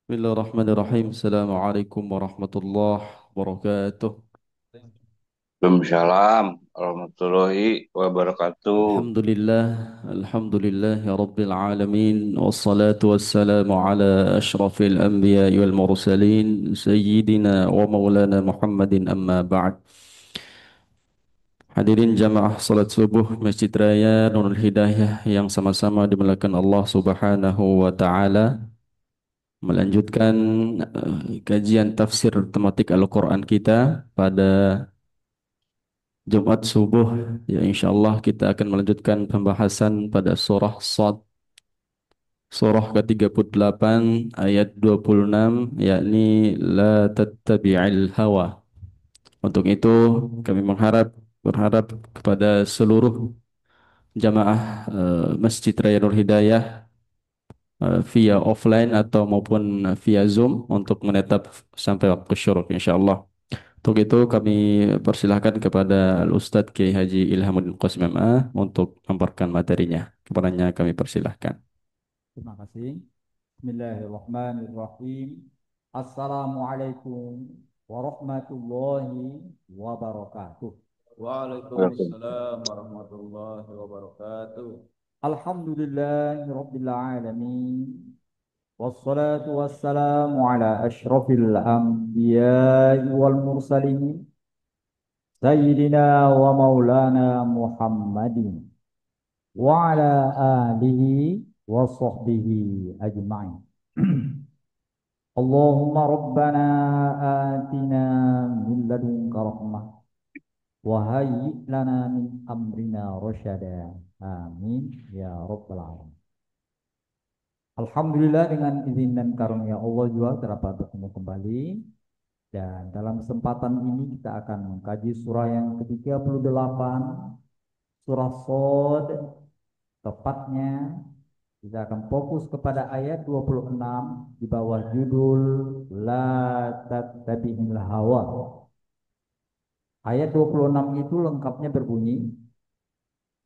Bismillahirrahmanirrahim. Assalamualaikum warahmatullahi wabarakatuh. Waalaikumsalam warahmatullahi wabarakatuh. Alhamdulillah, alhamdulillah ya rabbil alamin. Wassalatu wassalamu ala ashrafil anbiya wal mursalin sayyidina wa maulana Muhammadin amma ba'd. Hadirin jamaah salat subuh Masjid Raya Nurul Hidayah yang sama-sama dimuliakan Allah Subhanahu wa taala. Melanjutkan kajian tafsir tematik Al-Quran kita pada Jumat subuh, ya insyaallah kita akan melanjutkan pembahasan pada surah Shad, surah ke-38 ayat 26, yakni la tattabi'il hawa. Untuk itu kami berharap kepada seluruh jamaah Masjid Raya Nur Hidayah via offline atau maupun via Zoom untuk menetap sampai waktu syuruk insyaallah. Untuk itu kami persilahkan kepada Al-Ustadz Kiai Haji Ilhamuddin Qasim MA untuk memperkenalkan materinya. Kepadanya kami persilahkan. Terima kasih. Bismillahirrahmanirrahim. Assalamualaikum warahmatullahi wabarakatuh. Waalaikumsalam warahmatullahi wabarakatuh. Alhamdulillahirabbil alamin. Wassalatu wassalamu ala asyrafil anbiya'i wal mursalin sayyidina wa maulana Muhammadin wa ala alihi wa sahbihi ajma'in. Allahumma rabbana atina min ladunka rahmah wa hayyi lana min amrina rasyada. Amin ya rabbal alamin. Alhamdulillah, dengan izin dan karunia Allah juga dapat bertemu kembali, dan dalam kesempatan ini kita akan mengkaji surah yang ke-38, surah Shad. Tepatnya kita akan fokus kepada ayat 26 di bawah judul La tattabi'il hawa. Ayat 26 itu lengkapnya berbunyi,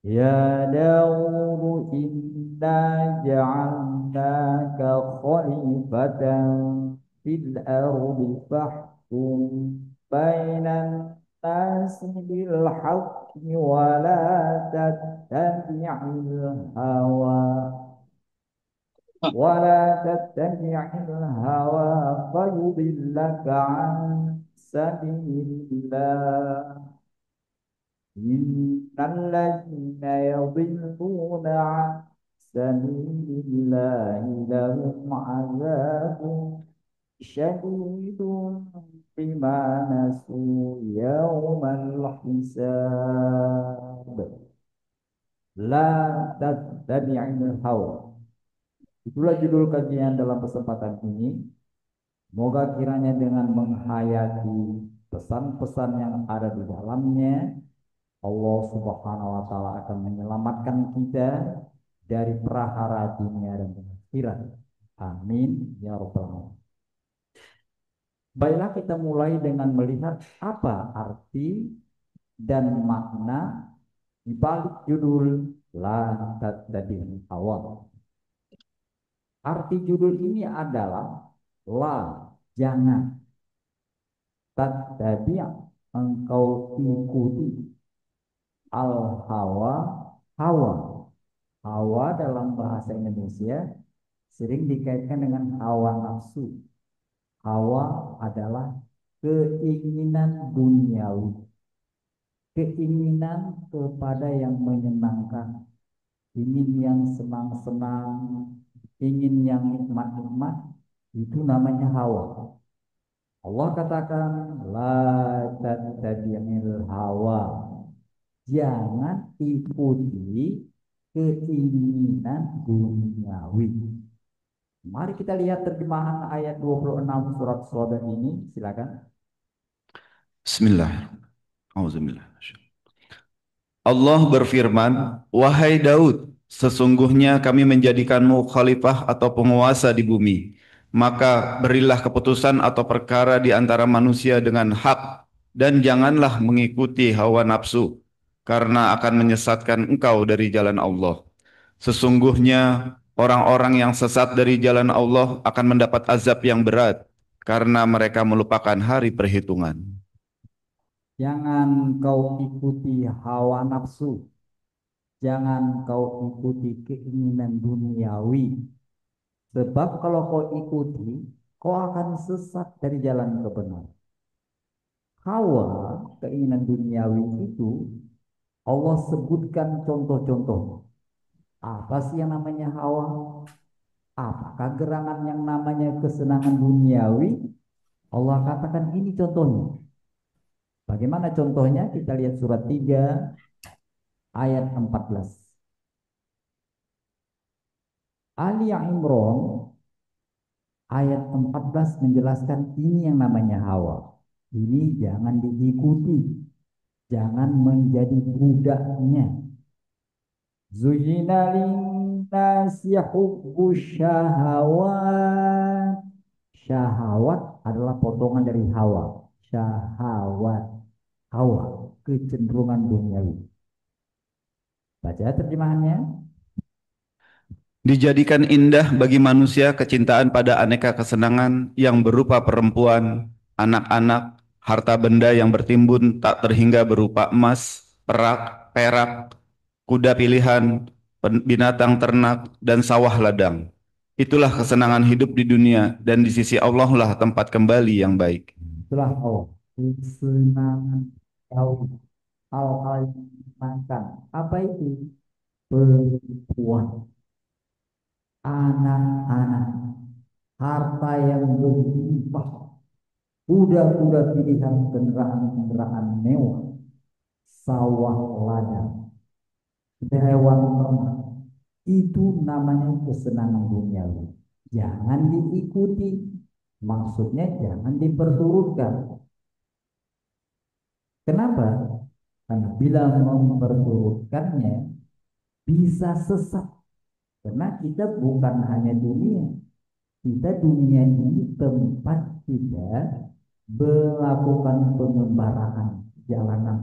Ya Dawud inna ja'alnaka khalifatan fil ardi fahkum bainan nasi bil haqqi wa la tattabi'il hawa ولا تتبع الهوى فيضلك عن سبيل الله إن الذين يضلون عن سبيل الله لهم عذاب شديد بما نسوا يوم الحساب لا تتبع الهوى. Itulah judul kajian dalam kesempatan ini. Moga kiranya dengan menghayati pesan-pesan yang ada di dalamnya, Allah Subhanahu wa taala akan menyelamatkan kita dari prahara dunia dan akhirat. Amin ya rabbal alamin. Baiklah, kita mulai dengan melihat apa arti dan makna di balik judul La Tattabi'il Hawa. Arti judul ini adalah la, jangan, tattabi', engkau ikuti, al hawa, hawa. Hawa dalam bahasa Indonesia sering dikaitkan dengan hawa nafsu. Hawa adalah keinginan duniawi, keinginan kepada yang menyenangkan, ingin yang senang-senang, ingin yang nikmat-nikmat, itu namanya hawa. Allah katakan la tattabi'il hawa, jangan ikuti keinginan duniawi. Mari kita lihat terjemahan ayat 26 surat Shad ini, silakan. Bismillah. Auzubillah. Allah berfirman, Wahai Daud, sesungguhnya kami menjadikanmu khalifah atau penguasa di bumi. Maka berilah keputusan atau perkara di antara manusia dengan hak, dan janganlah mengikuti hawa nafsu, karena akan menyesatkan engkau dari jalan Allah. Sesungguhnya Orang-orang yang sesat dari jalan Allah akan mendapat azab yang berat karena mereka melupakan hari perhitungan. Jangan kau ikuti hawa nafsu, jangan kau ikuti keinginan duniawi. Sebab kalau kau ikuti, kau akan sesat dari jalan kebenaran. Hawa, keinginan duniawi itu, Allah sebutkan contoh-contoh. Apa sih yang namanya hawa? Apakah gerangan yang namanya kesenangan duniawi? Allah katakan ini contohnya. Bagaimana contohnya? Kita lihat surat 3 ayat 14. Ali Imran ayat 14 menjelaskan ini yang namanya hawa. Ini jangan diikuti, jangan menjadi budaknya. Zuyyina linnasi hubbus syahawat. Syahawat adalah potongan dari hawa. Syahawat, hawa, kecenderungan duniawi. Baca terjemahannya. Dijadikan indah bagi manusia kecintaan pada aneka kesenangan yang berupa perempuan, anak-anak, harta benda yang bertimbun tak terhingga berupa emas, perak, kuda pilihan, binatang ternak, dan sawah ladang. Itulah kesenangan hidup di dunia, dan di sisi Allah lah tempat kembali yang baik. Itulah hawa, kesenangan jauh, hal-hal yang menyenangkan. Apa itu? Perempuan, anak-anak, harta yang berlimpah, kuda-kuda pilihan, kendaraan-kendaraan mewah, sawah ladang, hewan ternak. Itu namanya kesenangan duniawi. Jangan diikuti. Maksudnya jangan diperturutkan. Kenapa? Karena bila memperturutkannya bisa sesat. Karena kita bukan hanya dunia. Kita dunia ini tempat kita melakukan pengembaraan jalanan.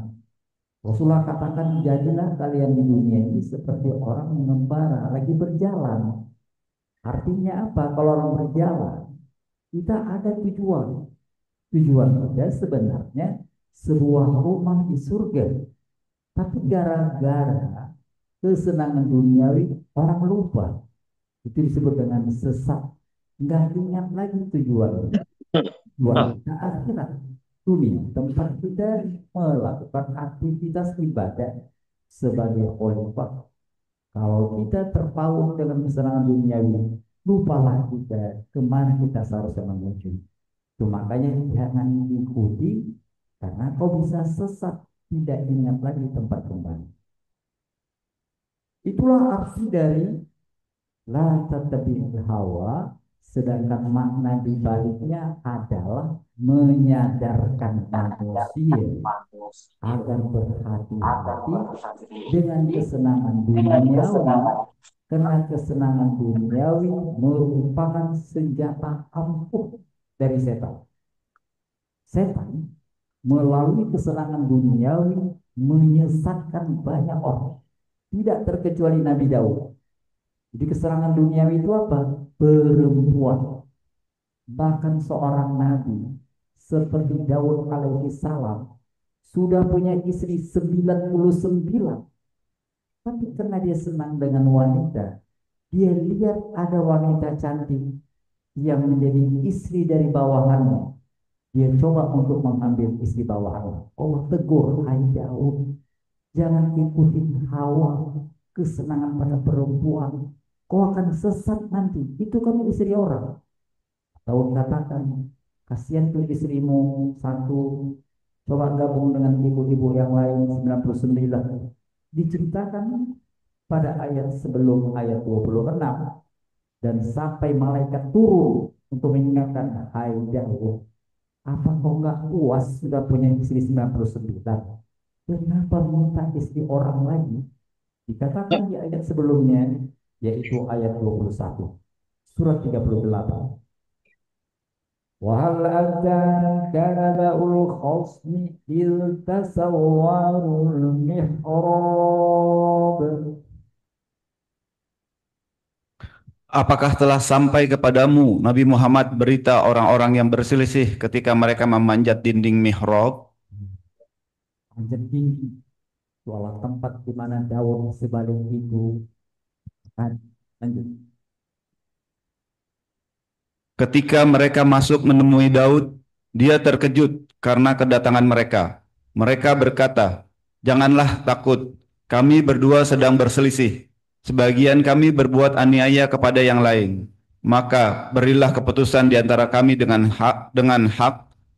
Rasulullah katakan, jadilah kalian di dunia ini seperti orang mengembara, lagi berjalan. Artinya apa? Kalau orang berjalan, kita ada tujuan. Tujuan kita sebenarnya sebuah rumah di surga. Tapi gara-gara kesenangan duniawi, orang lupa. Itu disebut dengan sesat. Nggak ingat lagi tujuan. Tujuan kita akhirat. Dunia, tempat kita melakukan aktivitas ibadah sebagai khalifah. Kalau kita terpaut dengan kesenangan duniawi, lupalah kita kemana kita seharusnya menuju. Itu makanya jangan diikuti, karena kau bisa sesat, tidak ingat lagi tempat kembali. Itulah arti dari la tattabi'il hawa, sedangkan makna di baliknya adalah menyadarkan manusia agar berhati-hati dengan kesenangan duniawi, karena kesenangan duniawi merupakan senjata ampuh dari setan. Setan melalui kesenangan duniawi menyesatkan banyak orang, tidak terkecuali Nabi Daud. Jadi kesenangan duniawi itu apa? Perempuan. Bahkan seorang nabi seperti Daud alaihi salam sudah punya istri 99. Tapi karena dia senang dengan wanita, dia lihat ada wanita cantik yang menjadi istri dari bawahannya. Dia coba untuk mengambil istri bawahannya. Allah tegur, hai Daud, jangan ikutin hawa, kesenangan pada perempuan. Kau akan sesat nanti. Itu kan istri orang. Daud katakan, kasihan tuh istrimu satu, coba gabung dengan ibu-ibu yang lain 99. Diceritakan pada ayat sebelum ayat 26, dan sampai malaikat turun untuk mengingatkan, hai Daud, apa kau nggak puas sudah punya istri 99? Kenapa minta istri orang lagi? Dikatakan di ayat sebelumnya, yaitu ayat 21, surat 38. وهل أتاك نبأ الخصم إذ تسوروا المحراب. Apakah telah sampai kepadamu Nabi Muhammad berita orang-orang yang berselisih ketika mereka memanjat dinding mihrab? Panjat tinggi, seolah tempat di mana daun sebalik itu. Kan? Lanjut. Ketika mereka masuk menemui Daud, dia terkejut karena kedatangan mereka. Mereka berkata, "Janganlah takut, kami berdua sedang berselisih. Sebagian kami berbuat aniaya kepada yang lain. Maka berilah keputusan di antara kami dengan hak,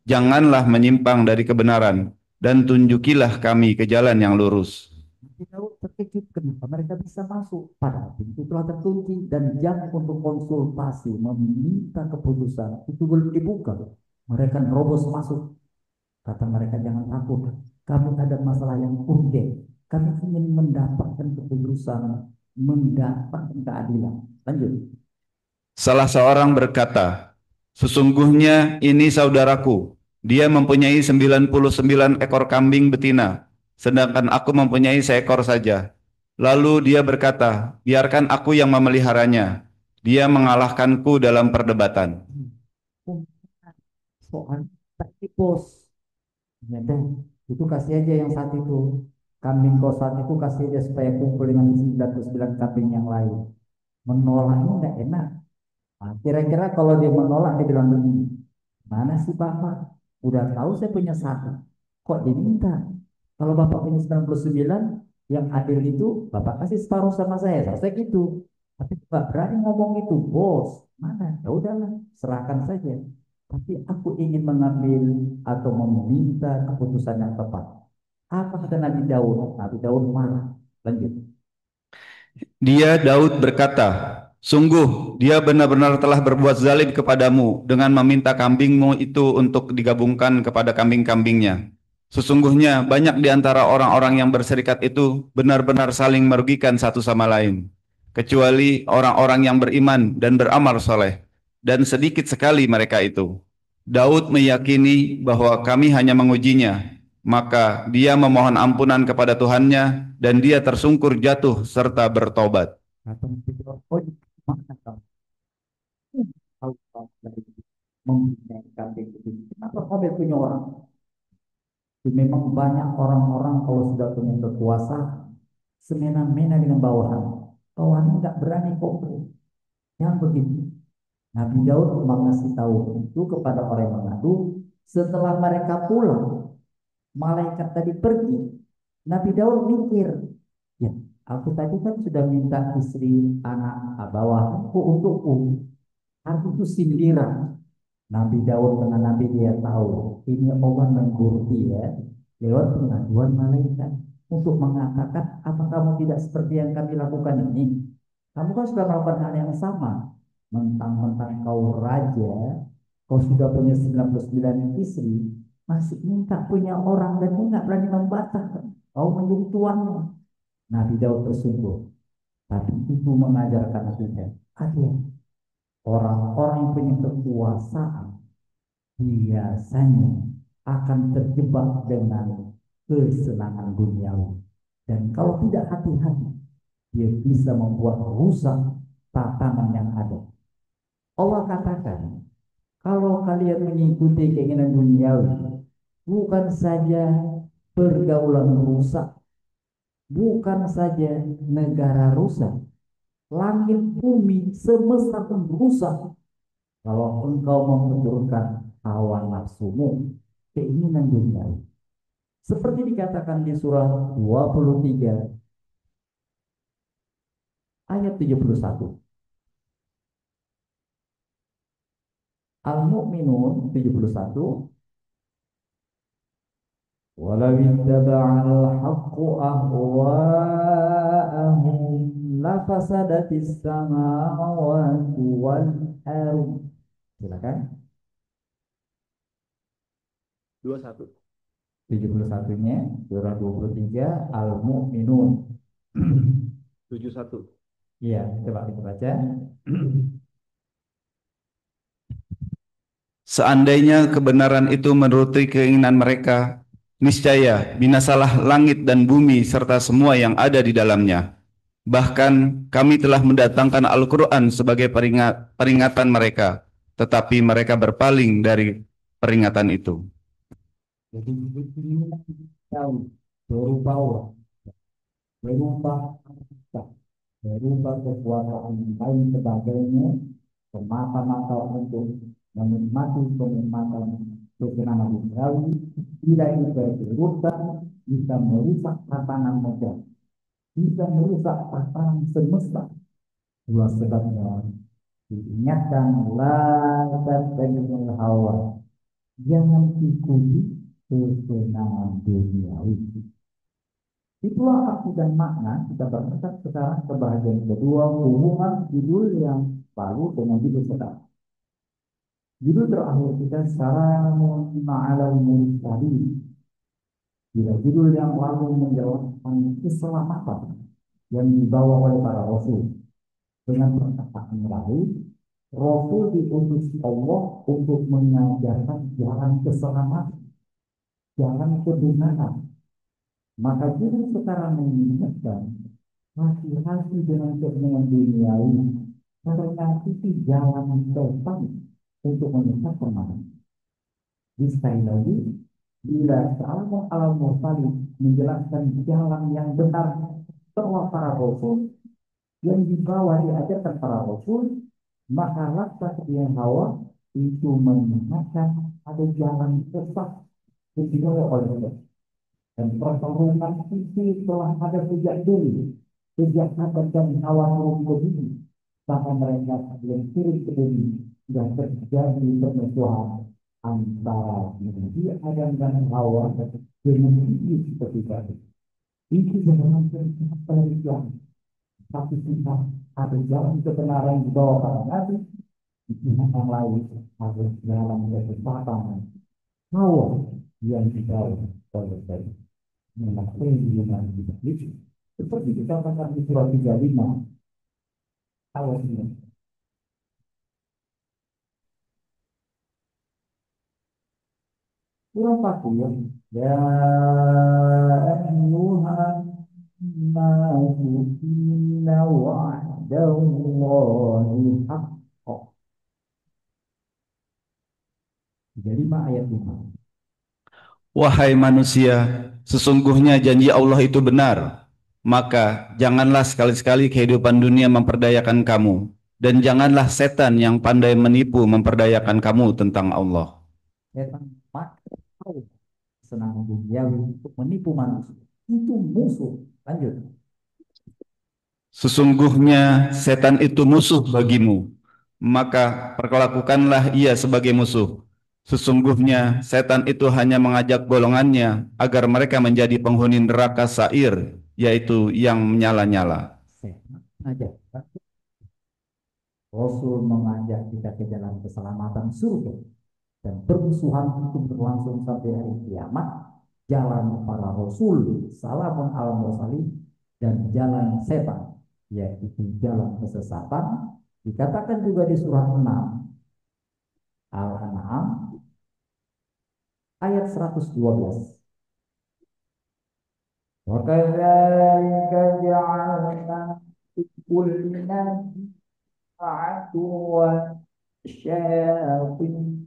janganlah menyimpang dari kebenaran, dan tunjukilah kami ke jalan yang lurus." Nabi Daud terkejut kenapa mereka bisa masuk. Padahal pintu telah terkunci dan jam untuk konsultasi meminta keputusan itu belum dibuka. Mereka nerobos masuk. Kata mereka, jangan takut. Kami ada masalah yang urgen. Kami ingin mendapatkan keputusan, mendapatkan keadilan. Lanjut. Salah seorang berkata, "Sesungguhnya ini saudaraku. Dia mempunyai 99 ekor kambing betina, sedangkan aku mempunyai seekor saja." Lalu dia berkata, "Biarkan aku yang memeliharanya. Dia mengalahkanku dalam perdebatan." Soal tadi bos. Ya deh, itu kasih aja yang saat itu. Kambing kau saat itu kasih aja supaya kumpul dengan 99 kambing yang lain. Menolaknya nggak enak. Nah, kira-kira kalau dia menolak dia bilang begini, mana sih Bapak? Udah tahu saya punya satu. Kok diminta? Kalau Bapak punya 99, yang adil itu Bapak kasih separuh sama saya gitu. Tapi Bapak berani ngomong itu, bos. Mana? Ya udahlah, serahkan saja. Tapi aku ingin mengambil atau meminta keputusan yang tepat. Apa kata Nabi Daud? Nabi Daud marah. Lanjut. Dia Daud berkata, "Sungguh dia benar-benar telah berbuat zalim kepadamu dengan meminta kambingmu itu untuk digabungkan kepada kambing-kambingnya. Sesungguhnya banyak di antara orang-orang yang berserikat itu benar-benar saling merugikan satu sama lain, kecuali orang-orang yang beriman dan beramal soleh, dan sedikit sekali mereka itu." Daud meyakini bahwa kami hanya mengujinya, maka dia memohon ampunan kepada Tuhannya dan dia tersungkur jatuh serta bertobat. Kata Nabi Daud, oh mana kamu? Tahu dari mempunyai kambing itu. Kenapa kau punya orang? Itu memang banyak orang-orang kalau sudah punya kekuasaan, semena-mena dengan bawahan. Bawahan nggak berani komplain. Yang begitu. Nabi Daud mengasih tahu itu kepada orang yang mengadu. Setelah mereka pulang, malaikat tadi pergi. Nabi Daud mikir, ya, aku tadi kan sudah minta istri, anak, bawahanku untukku. Aku itu sindiran. Nabi Daud dengan Nabi dia tahu ini Allah mengurti ya lewat pengaduan malaikat untuk mengatakan apa kamu tidak seperti yang kami lakukan ini. Kamu kan sudah melakukan hal yang sama. Mentang-mentang kau raja, kau sudah punya 99 istri, masih minta punya orang dan nggak berani membantah. Kau menjadi tuannya. Nabi Daud tersungkur. Tapi itu mengajarkan kita, ada orang-orang yang punya kekuasaan biasanya akan terjebak dengan kesenangan duniawi. Dan kalau tidak hati-hati, dia bisa membuat rusak tatanan yang ada. Allah katakan, kalau kalian mengikuti keinginan duniawi, bukan saja pergaulan rusak, bukan saja negara rusak, langit bumi semesta pun rusak. Kalau engkau memeturkan hawa nafsumu, keinginan duniawi. Seperti dikatakan di surah 23 ayat 71. Al-Mu'minun 71. Walau ittaba'al haqqu ahwa'ahum lafasadatis samawati wal ardh. Silakan. 21. 71-nya surah 23 Al-Mu'minun. 71. Iya, coba kita baca. Seandainya kebenaran itu menuruti keinginan mereka, niscaya binasalah langit dan bumi serta semua yang ada di dalamnya. Bahkan kami telah mendatangkan Al-Quran sebagai peringatan mereka, tetapi mereka berpaling dari peringatan itu. Jadi ini jauh berupa Allah, berupa kita, berupa kekuasaan lain sebagainya, semata-mata untuk menikmati kenikmatan kesenangan duniawi, tidak diperlukan, bisa merusak tatanan modern, bisa merusak tatanan semesta. Dua sebabnya diingatkan dan dengan hawa, jangan ikuti kesenangan duniawi. Itulah arti dan makna kita berangkat sekarang ke bahagian kedua, hubungan judul yang lalu dengan judul sekarang. Judul terakhir kita Salamun ma'alal mursalin. Bila judul yang lalu menjelaskan keselamatan yang dibawa oleh para rasul. Dengan perkataan lain, rasul diutus Allah untuk mengajarkan jalan keselamatan, jalan kebenaran. Maka judul sekarang mengingatkan hati-hati dengan kesenangan duniawi, karena itu jalan setan untuk menyesatkan manusia. Sekali lagi, bila Salamun alal mursalin menjelaskan jalan yang benar setelah para rasul yang dibawa diajarkan para rasul, maka rasa yang hawa itu mengingatkan ada jalan sesat yang dibawa oleh Allah. Dan pertarungan itu telah ada sejak dulu, sejak Adam dan Hawa turun ke bumi, sampai mereka yang turun ke bumi sudah terjadi permusuhan antara Nabi Adam dan Hawa dengan iblis seperti tadi. Itu sebenarnya penelitian, tapi kita ada jalan kebenaran di bawah para nabi, di pihak yang lain ada jalan kesesatan Hawa yang dibawa oleh tadi. Mengenai hubungan kita itu seperti dikatakan di surat 35 ayat ini. Kurang patuh ya. Ya ayyuhan nasu inna wa'dallahi haqqo. 35 ayat 5. Wahai manusia, sesungguhnya janji Allah itu benar. Maka janganlah sekali-sekali kehidupan dunia memperdayakan kamu, dan janganlah setan yang pandai menipu memperdayakan kamu tentang Allah. Setan makau senang duniawi untuk menipu manusia. Itu musuh. Lanjut. Sesungguhnya setan itu musuh bagimu, maka perlakukanlah ia sebagai musuh. Sesungguhnya setan itu hanya mengajak golongannya agar mereka menjadi penghuni neraka sa'ir, yaitu yang menyala-nyala. Setan ngajak. Rasul mengajak kita ke jalan keselamatan surga. Dan permusuhan itu berlangsung sampai hari kiamat. Jalan para rasul, Salamun alal mursalin, dan jalan setan, yaitu jalan kesesatan. Dikatakan juga di surah 6 Al-An'am ayat 112. Wa kadzalika ja'alna likulli nabiyyin aduwwan syayatin.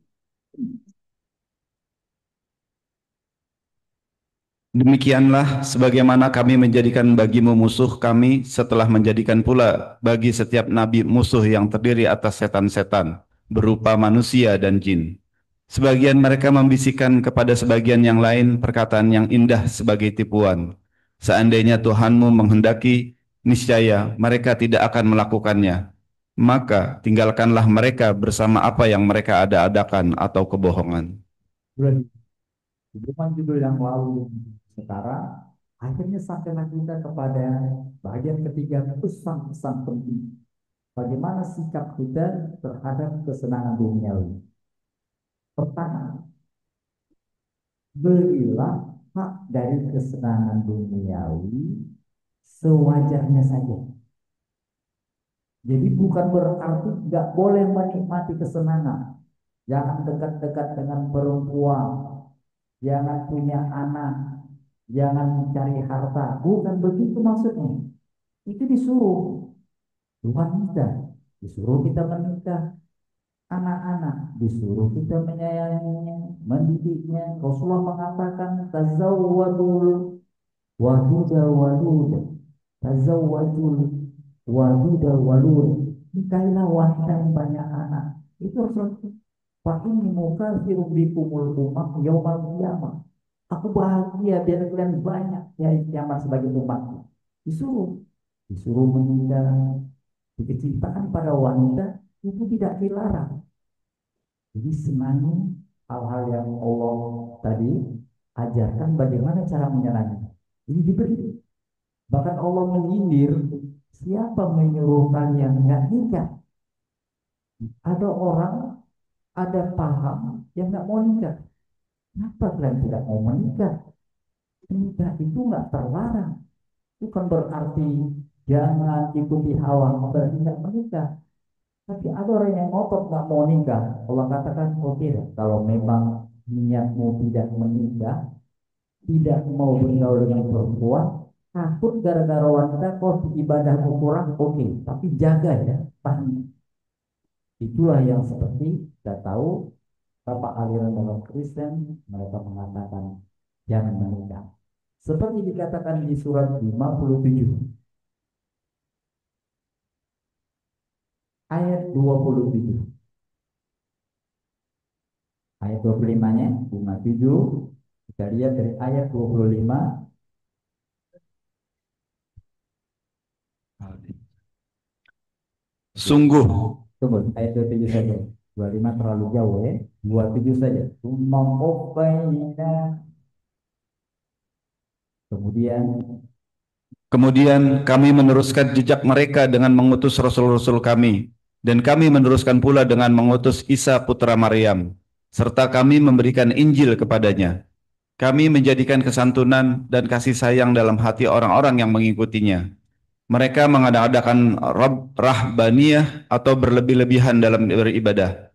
Demikianlah sebagaimana kami menjadikan bagimu musuh kami setelah menjadikan pula bagi setiap nabi musuh yang terdiri atas setan-setan berupa manusia dan jin. Sebagian mereka membisikkan kepada sebagian yang lain perkataan yang indah sebagai tipuan. Seandainya Tuhanmu menghendaki, niscaya mereka tidak akan melakukannya. Maka tinggalkanlah mereka bersama apa yang mereka ada-adakan atau kebohongan. Bukan judul yang lalu sekarang, akhirnya sampailah kita kepada bagian ketiga, pesan-pesan penting. Bagaimana sikap kita terhadap kesenangan duniawi. Pertama, berilah hak dari kesenangan duniawi sewajarnya saja. Jadi bukan berarti tidak boleh menikmati kesenangan. Jangan dekat-dekat dengan perempuan, jangan punya anak, jangan mencari harta. Bukan begitu maksudnya. itu disuruh wanita, disuruh kita menikah, anak-anak disuruh kita menyayanginya, mendidiknya. Rasulullah mengatakan tazawwadul waduda waluda, tazawwadul waduda walud, nikahilah wanita yang banyak anak. Itu Rasulullah. Fa inni mukatsirun bikumul umam yaumal qiyamah. Aku bahagia biar kalian banyak ya kiamat sebagai umatku. Disuruh, disuruh menikah. Kecintaan pada wanita itu tidak dilarang. Jadi senangi hal-hal yang Allah tadi ajarkan bagaimana cara menyenangi. Ini diberi. Bahkan Allah menyindir siapa menyuruh kalian nggak nikah. Ada orang, ada paham yang nggak mau nikah. Kenapa kalian tidak mau menikah? Menikah itu nggak terlarang. Bukan berarti jangan ikuti hawa, berarti nggak menikah. Tapi ada orang yang ngotot nggak mau nikah. Allah katakan, oke, kalau memang niatmu tidak menikah, tidak mau bergaul dengan perempuan, takut gara-gara wanita kok ibadahmu kurang, oke, tapi jaga ya, paham. Itulah yang seperti kita tahu Bapak aliran dalam Kristen mereka mengatakan jangan menikah. Seperti dikatakan di surat 57 ayat 27. Ayat 25-nya, 57, kita lihat dari ayat 25. Sungguh, Tunggu, ayat 27 saja. 25 terlalu jauh ya. 27 saja. Kemudian kemudian kami meneruskan jejak mereka dengan mengutus rasul-rasul kami, dan kami meneruskan pula dengan mengutus Isa putra Maryam, serta kami memberikan Injil kepadanya. Kami menjadikan kesantunan dan kasih sayang dalam hati orang-orang yang mengikutinya. Mereka mengadakan rahbaniyah atau berlebih-lebihan dalam beribadah,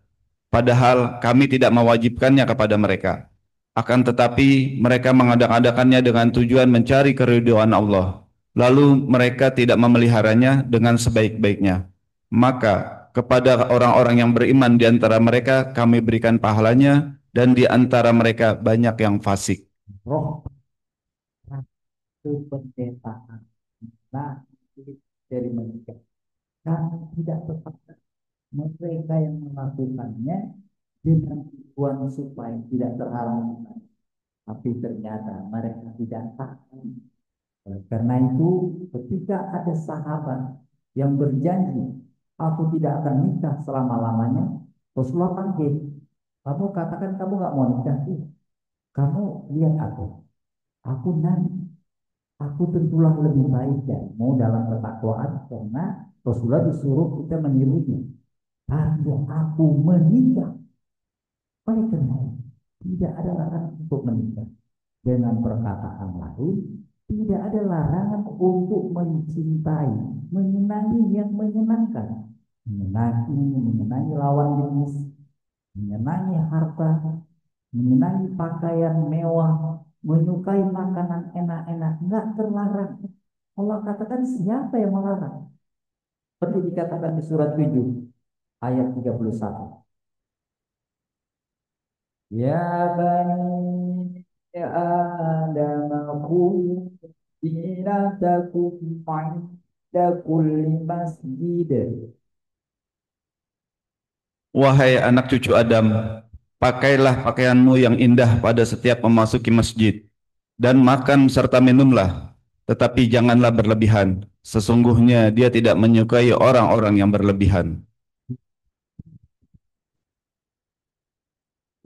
padahal kami tidak mewajibkannya kepada mereka. Akan tetapi mereka mengadakan-adakannya dengan tujuan mencari keridhaan Allah. Lalu mereka tidak memeliharanya dengan sebaik-baiknya. Maka kepada orang-orang yang beriman di antara mereka kami berikan pahalanya, dan di antara mereka banyak yang fasik. roh kependetaan nah dari mereka karena tidak tepat mereka yang melakukannya dengan tujuan supaya tidak terhalang, tapi ternyata mereka tidak tahu. Oleh karena itu, ketika ada sahabat yang berjanji, aku tidak akan nikah selama-lamanya, Rasulullah panggil, kamu katakan kamu nggak mau nikah, kamu lihat aku nanti, aku tentulah lebih baik darimu dalam ketakwaan, karena Rasulullah disuruh kita menirunya. Tapi aku menikah, oleh karena itu, tidak ada larangan untuk menikah. Dengan perkataan lain, tidak ada larangan untuk mencintai, menyenangi yang menyenangkan. Menyenangi lawan jenis, menyenangi harta, menyenangi pakaian mewah, menyukai makanan enak-enak, nggak terlarang. Allah katakan siapa yang melarang? Seperti dikatakan di surat 7 ayat 31. Ya bani Adam khudhu zinatakum 'inda kulli masjid. Wahai anak cucu Adam, pakailah pakaianmu yang indah pada setiap memasuki masjid, dan makan serta minumlah, tetapi janganlah berlebihan. Sesungguhnya dia tidak menyukai orang-orang yang berlebihan.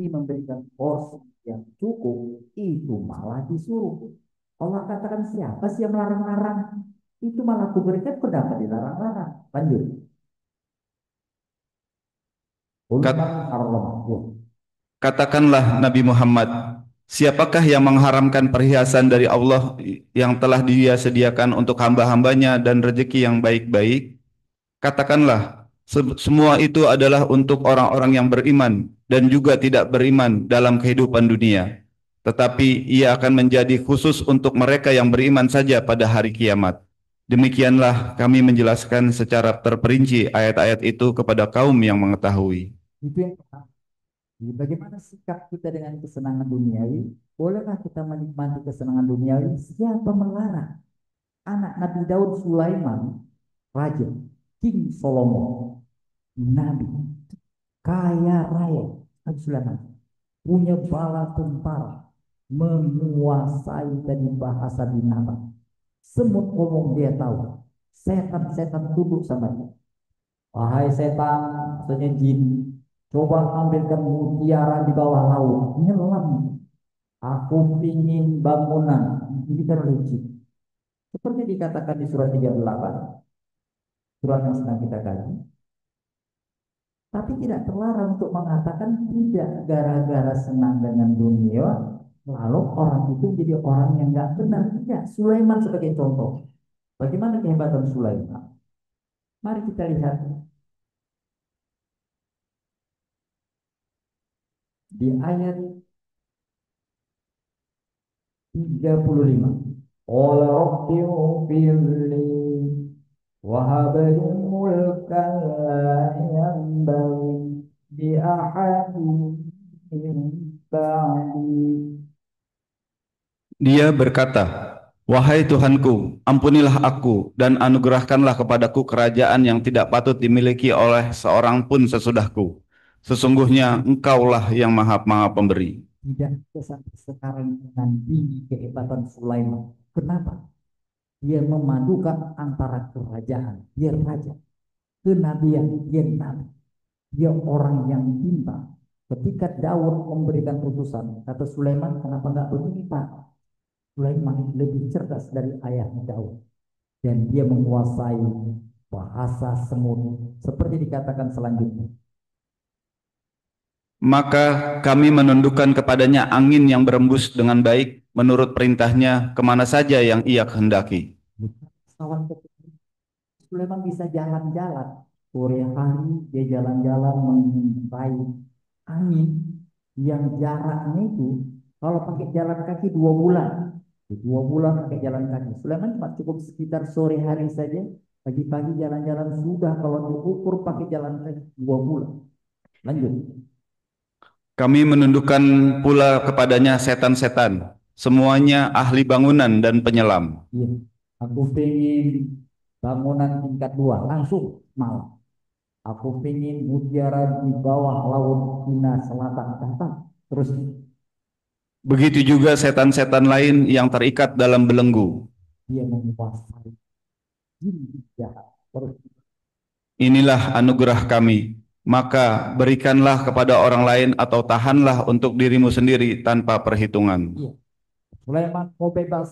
Memberikan porsi yang cukup itu malah disuruh. Allah katakan siapa sih yang melarang-larang? Itu malah aku berikan, kenapa dilarang-larang? Lanjut. Katakanlah Nabi Muhammad, siapakah yang mengharamkan perhiasan dari Allah yang telah Dia sediakan untuk hamba-hambanya dan rezeki yang baik-baik? Katakanlah, semua itu adalah untuk orang-orang yang beriman dan juga tidak beriman dalam kehidupan dunia. Tetapi ia akan menjadi khusus untuk mereka yang beriman saja pada hari kiamat. Demikianlah kami menjelaskan secara terperinci ayat-ayat itu kepada kaum yang mengetahui. Itu yang pertama. Jadi bagaimana sikap kita dengan kesenangan duniawi? Bolehkah kita menikmati kesenangan duniawi? Siapa melarang? Anak Nabi Daud Sulaiman, raja, King Solomon, Nabi, kaya raya, Nabi Sulaiman, punya bala tentara, menguasai dari bahasa binatang. Semut ngomong dia tahu. Setan-setan tunduk sama dia. Wahai setan, maksudnya jin, coba ambilkan mutiara di bawah laut. Nyelam. Aku ingin bangunan. Ini oleh jin. Seperti dikatakan di surat 38, surat yang sedang kita kaji. Tapi tidak terlarang untuk mengatakan tidak gara-gara senang dengan dunia, lalu orang itu jadi orang yang nggak benar. Tidak. Sulaiman sebagai contoh. Bagaimana kehebatan Sulaiman? Mari kita lihat di ayat 35. Qala rabbi ighfirli wa hab li mulkan la yanbaghi li ahadin min ba'di. Dia berkata, "Wahai Tuhanku, ampunilah aku dan anugerahkanlah kepadaku kerajaan yang tidak patut dimiliki oleh seorang pun sesudahku. Sesungguhnya Engkaulah yang Maha Pemberi." Tidak sampai sekarang dengan tinggi kehebatan Sulaiman. Kenapa? Dia memadukan antara kerajaan, dia raja, kenabian, dia nabi, dia orang yang pintar. Ketika Daud memberikan putusan, kata Sulaiman, kenapa nggak begini Pak? Sulaiman lebih cerdas dari ayahnya Daud, dan dia menguasai bahasa semut, seperti dikatakan selanjutnya. Maka kami menundukkan kepadanya angin yang berembus dengan baik menurut perintahnya kemana saja yang ia kehendaki. Kawan Sulaiman bisa jalan-jalan. Sore hari dia jalan-jalan mengintai angin yang jaraknya itu kalau pakai jalan kaki 2 bulan. 2 bulan pakai jalan kaki. Sulaiman cuma cukup sekitar sore hari saja. Pagi-pagi jalan-jalan sudah kalau diukur pakai jalan kaki 2 bulan. Lanjut. Kami menundukkan pula kepadanya setan-setan, semuanya ahli bangunan dan penyelam. Iya. Aku pengen bangunan tingkat 2 langsung malam. Aku pengen mutiara di bawah laut Cina Selatan datang terus. Begitu juga setan-setan lain yang terikat dalam belenggu. Dia menguasai jin jahat. Terus Inilah anugerah kami. Maka berikanlah kepada orang lain atau tahanlah untuk dirimu sendiri tanpa perhitungan. iya. Sulaiman mau bebas,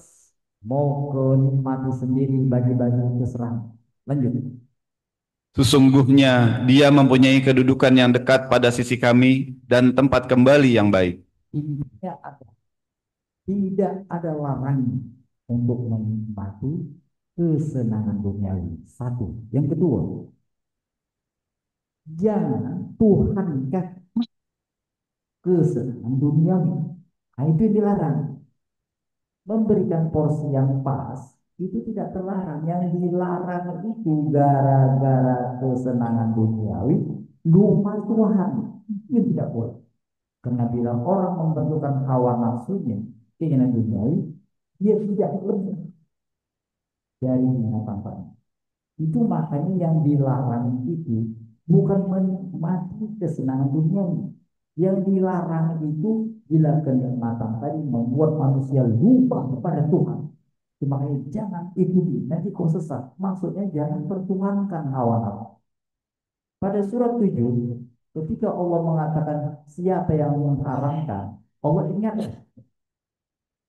mau kenikmati sendiri, bagi-bagi terserah. Lanjut. Sesungguhnya dia mempunyai kedudukan yang dekat pada sisi kami dan tempat kembali yang baik. Intinya ada, tidak ada larangan untuk menikmati kesenangan duniawi. Satu. Yang kedua, jangan tuhankan kesenangan duniawi. Nah, itu yang dilarang. Memberikan porsi yang pas itu tidak terlarang. Yang dilarang itu gara-gara kesenangan duniawi lupa Tuhan. Itu tidak boleh. Karena bila orang membentukkan hawa nafsunya, keinginan duniawi, dia tidak lebih dari binatang tadi. Itu makanya yang dilarang itu bukan menikmati kesenangan duniawi. Yang dilarang itu bila kenikmatan tadi membuat manusia lupa kepada Tuhan. Makanya jangan ikuti, nanti kau sesat. Maksudnya jangan pertuhankan hawa nafsu. Pada surat 7, ketika Allah mengatakan siapa yang mengharamkan, Allah ingatkan.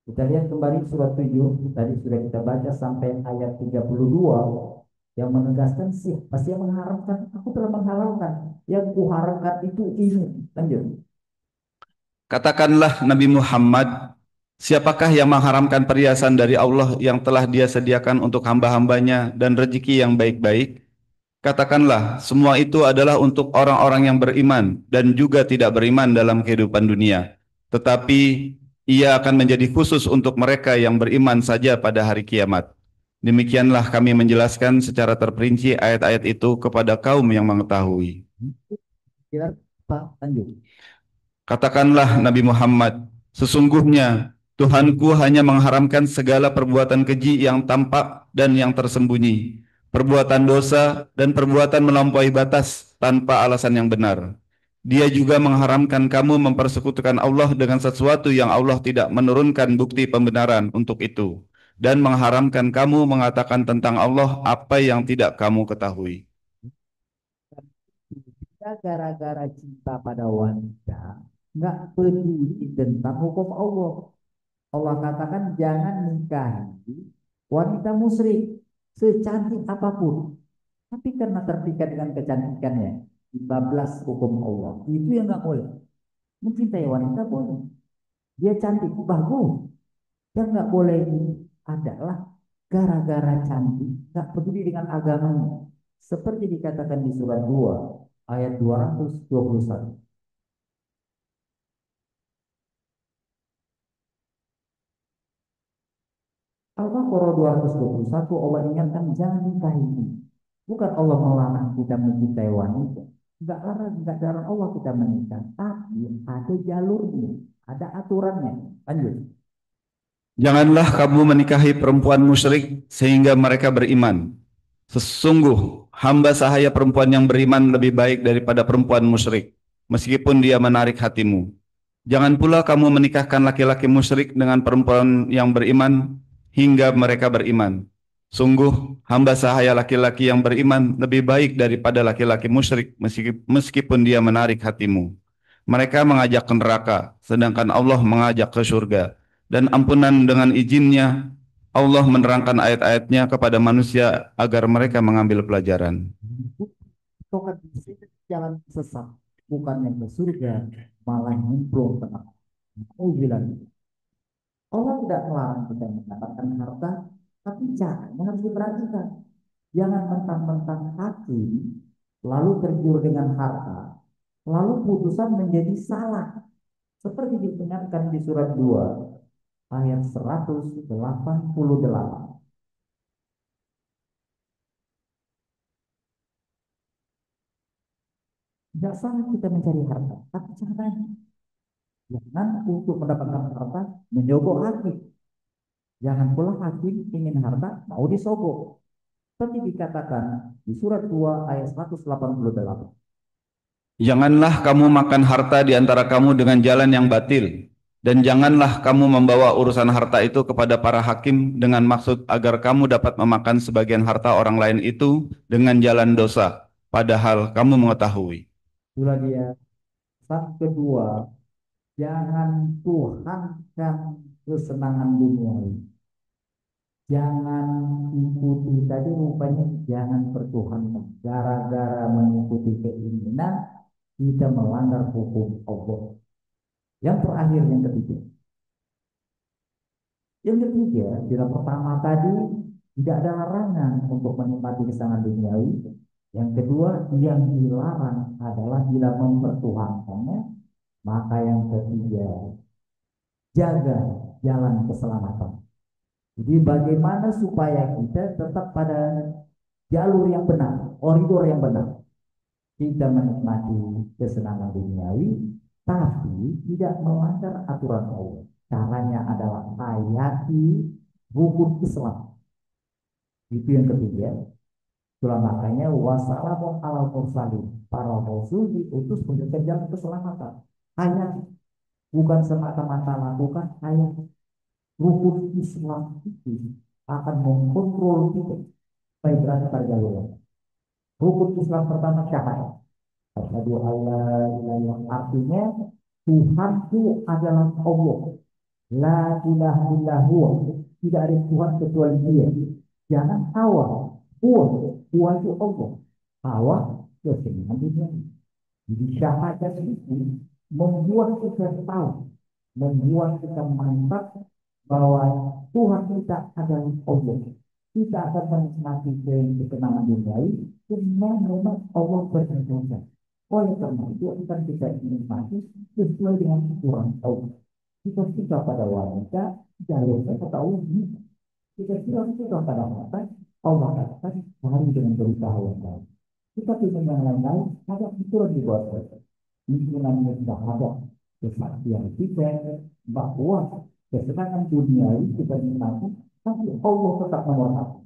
Kita lihat kembali surat 7, tadi sudah kita baca sampai ayat 32, yang menegaskan siapa yang mengharamkan. Aku telah mengharamkan. Yang kuharamkan itu ini. Lanjut. Katakanlah Nabi Muhammad, siapakah yang mengharamkan perhiasan dari Allah yang telah Dia sediakan untuk hamba-hambanya dan rezeki yang baik-baik? Katakanlah, semua itu adalah untuk orang-orang yang beriman dan juga tidak beriman dalam kehidupan dunia. Tetapi ia akan menjadi khusus untuk mereka yang beriman saja pada hari kiamat. Demikianlah kami menjelaskan secara terperinci ayat-ayat itu kepada kaum yang mengetahui. Kira apa? Lanjut. Katakanlah Nabi Muhammad, sesungguhnya Tuhanku hanya mengharamkan segala perbuatan keji yang tampak dan yang tersembunyi, perbuatan dosa dan perbuatan melampaui batas tanpa alasan yang benar. Dia juga mengharamkan kamu mempersekutukan Allah dengan sesuatu yang Allah tidak menurunkan bukti pembenaran untuk itu, dan mengharamkan kamu mengatakan tentang Allah apa yang tidak kamu ketahui. Kita gara-gara cinta pada wanita, nggak peduli tentang hukum Allah. Allah katakan jangan nikahi wanita musyrik secantik apapun. Tapi karena terpikat dengan kecantikannya, 15 hukum Allah. Itu yang nggak boleh. Mencintai wanita boleh. Dia cantik, bagus. Yang nggak boleh ini adalah gara-gara cantik, nggak peduli dengan agamanya. Seperti dikatakan di surat 2 ayat 221. Al-Baqarah 221 Allah ingatkan jangan nikahi. Bukan Allah melarang kita mencintai wanita. Enggak larang Allah kita menikah. Tapi ada jalurnya, ada aturannya. Lanjut. Janganlah kamu menikahi perempuan musyrik sehingga mereka beriman. Sesungguh hamba sahaya perempuan yang beriman lebih baik daripada perempuan musyrik, meskipun dia menarik hatimu. Jangan pula kamu menikahkan laki-laki musyrik dengan perempuan yang beriman hingga mereka beriman. Sungguh hamba sahaya laki-laki yang beriman lebih baik daripada laki-laki musyrik meskipun dia menarik hatimu. Mereka mengajak ke neraka, sedangkan Allah mengajak ke surga. Dan ampunan dengan izinnya, Allah menerangkan ayat-ayatnya kepada manusia agar mereka mengambil pelajaran. Tokat jalan sesat, bukan yang ke surga, malah nyemplung ke neraka. Oh bilang, Allah tidak melarang kita mendapatkan harta, tapi caranya harus diperhatikan. Jangan mentang-mentang hati, lalu tergiur dengan harta, lalu putusan menjadi salah. Seperti diperingatkan di surat 2 ayat 188. Tidak salah kita mencari harta, tapi caranya jangan untuk mendapatkan harta menyogok hati. Jangan pula hati ingin harta mau disogok. Seperti dikatakan di surat 2 ayat 188. Janganlah kamu makan harta di antara kamu dengan jalan yang batil, dan janganlah kamu membawa urusan harta itu kepada para hakim dengan maksud agar kamu dapat memakan sebagian harta orang lain itu dengan jalan dosa, padahal kamu mengetahui. Itulah dia. Saat kedua, jangan tuhankan kesenangan dunia. Jangan ikuti tadi rupanya jangan pertuhankan. Gara-gara mengikuti keinginan kita melanggar hukum Allah. Yang terakhir yang ketiga. Yang ketiga, bila pertama tadi tidak ada larangan untuk menikmati kesenangan duniawi. Yang kedua, yang dilarang adalah bila mempertuhankannya. Maka yang ketiga, jaga jalan keselamatan. Jadi bagaimana supaya kita tetap pada jalur yang benar, koridor yang benar. Kita menikmati kesenangan duniawi, tapi tidak melanggar aturan Allah. Caranya adalah hayati rukun Islam. Itu yang ketiga. Itulah makanya wassalamu ala mursalin. Para rasul diutus menunjukkan jalan keselamatan. Hanya bukan semata-mata lakukan hayat. Rukun Islam itu akan mengkontrol kita supaya berada pada jalur. Rukun Islam pertama syahadat. Asyhadu alla ilaha illallah, artinya Tuhanku adalah Allah. La ilaha illahu, tidak ada Tuhan kecuali Dia. Jangan hawa. Tuhan itu Allah. Hawa kesenangan dunia. Jadi syahadat itu membuat kita tahu, membuat kita mantap bahwa Tuhan kita adalah Allah. Kita akan menikmati kesenangan duniawi karena memang Allah berkuasa. Oleh karena itu akan kita nikmati sesuai dengan aturan Allah. Kita suka pada wanita, jalurnya kata Allah. Kita bilang itu kadang-kadang Allah katakan hari dengan berusaha yang baik. Kita ingin yang lain-lain, ada aturan di bawah kita. Lingkungannya sudah ada kesaksian kita bahwa kesenangan dunia ini kita nikmati, tapi Allah tetap nomor satu.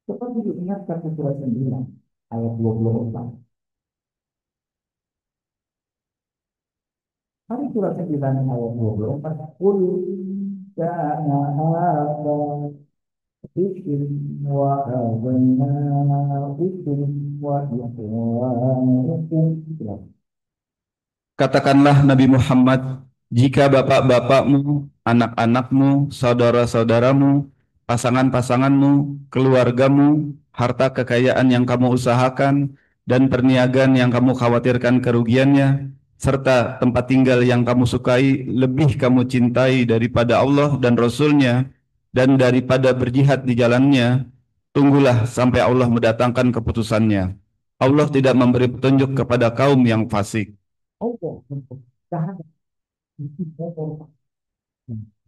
Seperti diingatkan di surah 9 ayat 24. Hari surah 9 ayat 24. Qul kana hadza dzikrin wa abnaukum wa ikhwanukum. Katakanlah Nabi Muhammad, jika bapak-bapakmu, anak-anakmu, saudara-saudaramu, pasangan-pasanganmu, keluargamu, harta kekayaan yang kamu usahakan, dan perniagaan yang kamu khawatirkan kerugiannya, serta tempat tinggal yang kamu sukai, lebih kamu cintai daripada Allah dan Rasul-Nya, dan daripada berjihad di jalannya, tunggulah sampai Allah mendatangkan keputusannya. Allah tidak memberi petunjuk kepada kaum yang fasik. Allah untuk cahaya itu pokok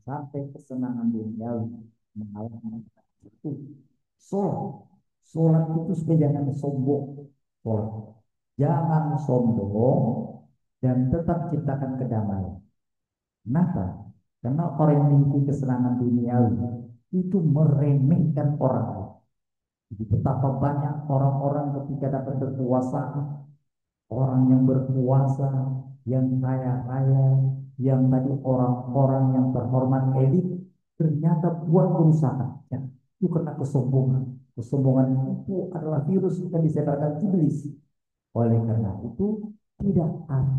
sampai kesenangan duniawi mengalahkan itu. Sholat itu supaya jangan sombong. Sholat jangan sombong dan tetap ciptakan kedamaian. Kenapa? Karena orang yang memiliki kesenangan duniawi itu meremehkan orang lain. Jadi betapa banyak orang-orang ketika dapat kekuasaan, orang yang berkuasa, yang kaya-kaya, yang tadi orang-orang yang terhormat elit, ternyata buat kerusakan. Ya, itu karena kesombongan. Kesombongan itu adalah virus yang disebarkan iblis. Oleh karena itu,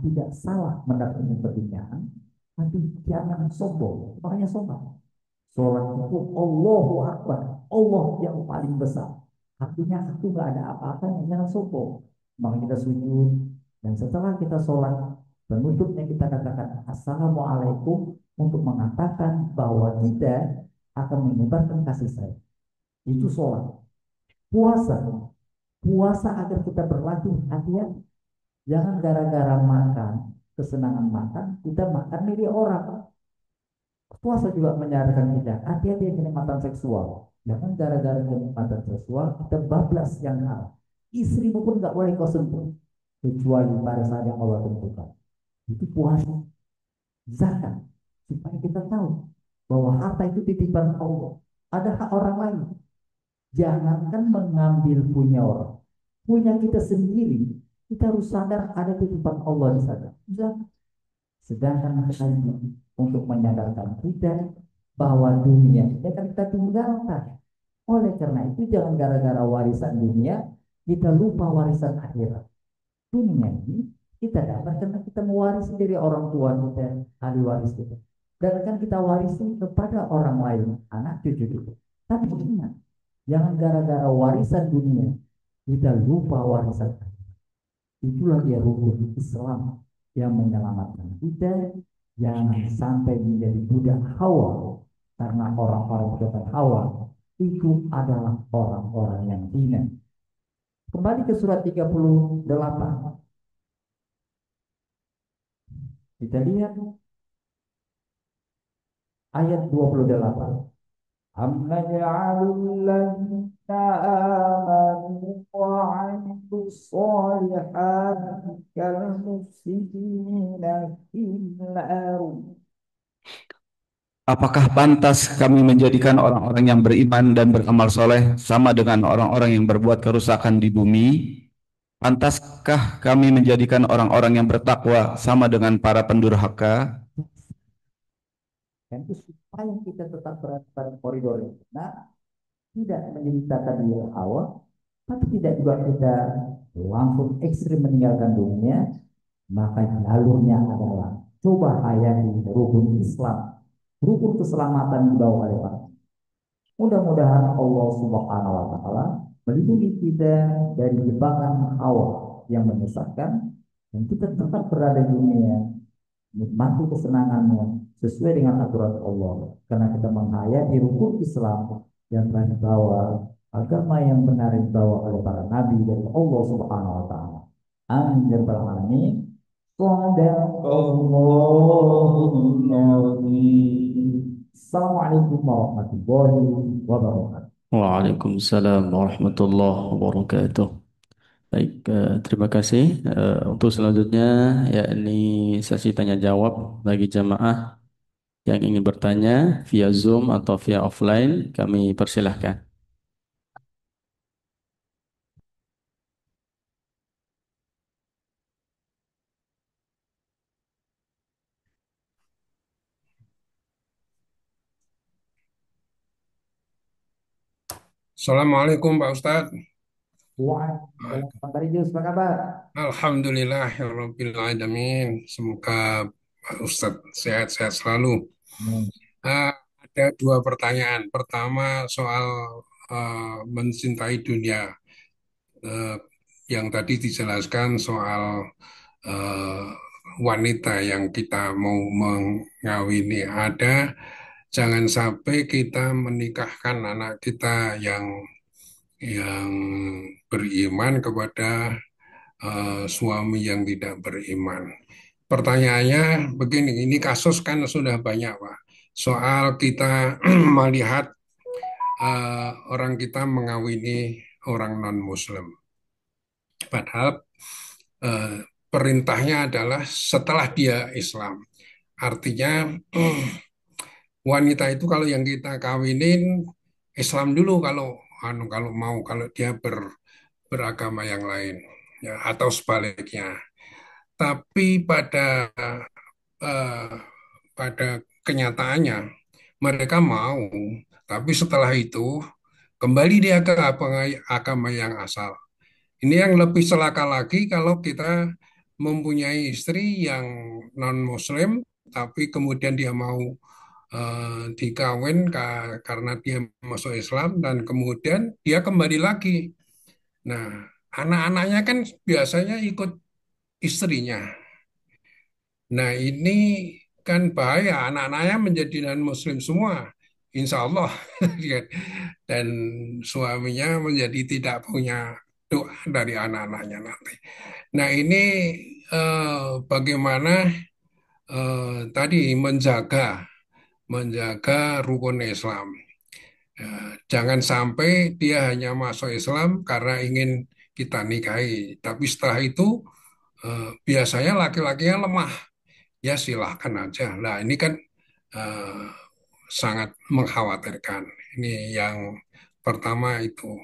tidak salah mendapatkan perbincangan, tapi jangan sombong. Makanya sombong. Sholat itu Allahu Akbar, Allah yang paling besar. Artinya itu nggak ada apa-apanya, jangan sombong. Maka kita sujud dan setelah kita sholat, penutupnya kita katakan Assalamualaikum untuk mengatakan bahwa kita akan menyebarkan kasih sayang. Itu sholat. Puasa, puasa agar kita berlatih hati-hati. Jangan gara-gara makan, kesenangan makan, kita makan milik orang. Puasa juga menyarankan kita hati-hati kenikmatan seksual. Jangan gara-gara kenikmatan seksual kita bablas yang haram. Istrimu pun nggak boleh kau sentuh kecuali pada saat yang Allah tentukan. Itu puasa. Zakat supaya kita tahu bahwa harta itu titipan Allah. Ada hak orang lain. Jangankan mengambil punya orang, punya kita sendiri. Kita harus sadar ada titipan Allah di sana. Zakat. Sedangkan haji untuk menyadarkan kita bahwa dunia ini akan kita tinggalkan. Oleh karena itu jangan gara-gara warisan dunia kita lupa warisan akhirat. Dunia ini kita dapat karena kita mewarisi dari orang tua kita, ahli waris kita. Dan akan kita warisi kepada orang lain, anak cucu kita. Tapi ingat, jangan gara-gara warisan dunia kita lupa warisan akhirat. Itulah dia rukun Islam yang menyelamatkan kita. Jangan sampai menjadi budak hawa, karena orang-orang budak hawa itu adalah orang-orang yang hina. Kembali ke surat 38. Kita lihat ayat 28. أَمْ نَجْعَلُ الَّذِينَ آمَنُوا وَعَمِلُوا الصَّالِحَاتِ كَالْمُفْسِدِينَ فِي الْأَرْضِ. Apakah pantas kami menjadikan orang-orang yang beriman dan beramal soleh sama dengan orang-orang yang berbuat kerusakan di bumi? Pantaskah kami menjadikan orang-orang yang bertakwa sama dengan para pendurhaka? Dan itu supaya kita tetap berada pada koridor yang benar, tidak menjadi tata diri awal, tapi tidak juga kita langsung ekstrim meninggalkan dunia. Maka jalurnya adalah coba hayati rukun Islam, rukun keselamatan dibawa oleh Pak. Mudah-mudahan Allah Subhanahu wa taala melindungi kita dari jebakan hawa yang menyesatkan dan kita tetap berada di dunia nikmati kesenangannya sesuai dengan aturan Allah, karena kita menghayati rukun Islam yang telah dibawa, agama yang benar yang dibawa oleh para nabi dari Allah Subhanahu wa taala. Amin ya rabbal alamin. Assalamualaikum. Wassalamualaikum warahmatullahi wabarakatuh. Waalaikumsalam warahmatullahi wabarakatuh. Baik, terima kasih. Untuk selanjutnya yakni sesi tanya jawab bagi jamaah yang ingin bertanya via Zoom atau via offline, kami persilahkan. Assalamualaikum Pak Ustadz. Waalaikumsalam. Pak Tarijus, apa kabar? Alhamdulillahirrahmanirrahim. Semoga Pak Ustadz sehat-sehat selalu. Ah, ada dua pertanyaan. Pertama soal mencintai dunia. Eh, yang tadi dijelaskan soal eh, wanita yang kita mau mengawini. Jangan sampai kita menikahkan anak kita yang beriman kepada suami yang tidak beriman. Pertanyaannya begini, ini kasus kan sudah banyak, Pak. Soal kita melihat orang kita mengawini orang non-Muslim. Padahal eh, perintahnya adalah setelah dia Islam. Artinya wanita itu kalau yang kita kawinin Islam dulu kalau mau kalau dia beragama yang lain ya atau sebaliknya. Tapi eh, pada kenyataannya mereka mau, tapi setelah itu kembali dia ke agama yang asal. Ini yang lebih celaka lagi kalau kita mempunyai istri yang non-Muslim, tapi kemudian dia mau dikawin karena dia masuk Islam dan kemudian dia kembali lagi. Nah, anak-anaknya kan biasanya ikut istrinya. Nah, ini kan bahaya. Anak-anaknya menjadi non-Muslim semua, insya Allah. Dan suaminya menjadi tidak punya doa dari anak-anaknya nanti. Nah, ini bagaimana tadi menjaga rukun Islam. Ya, jangan sampai dia hanya masuk Islam karena ingin kita nikahi, tapi setelah itu biasanya laki-lakinya lemah. Ya silahkan aja. Nah ini kan eh, sangat mengkhawatirkan. Ini yang pertama itu.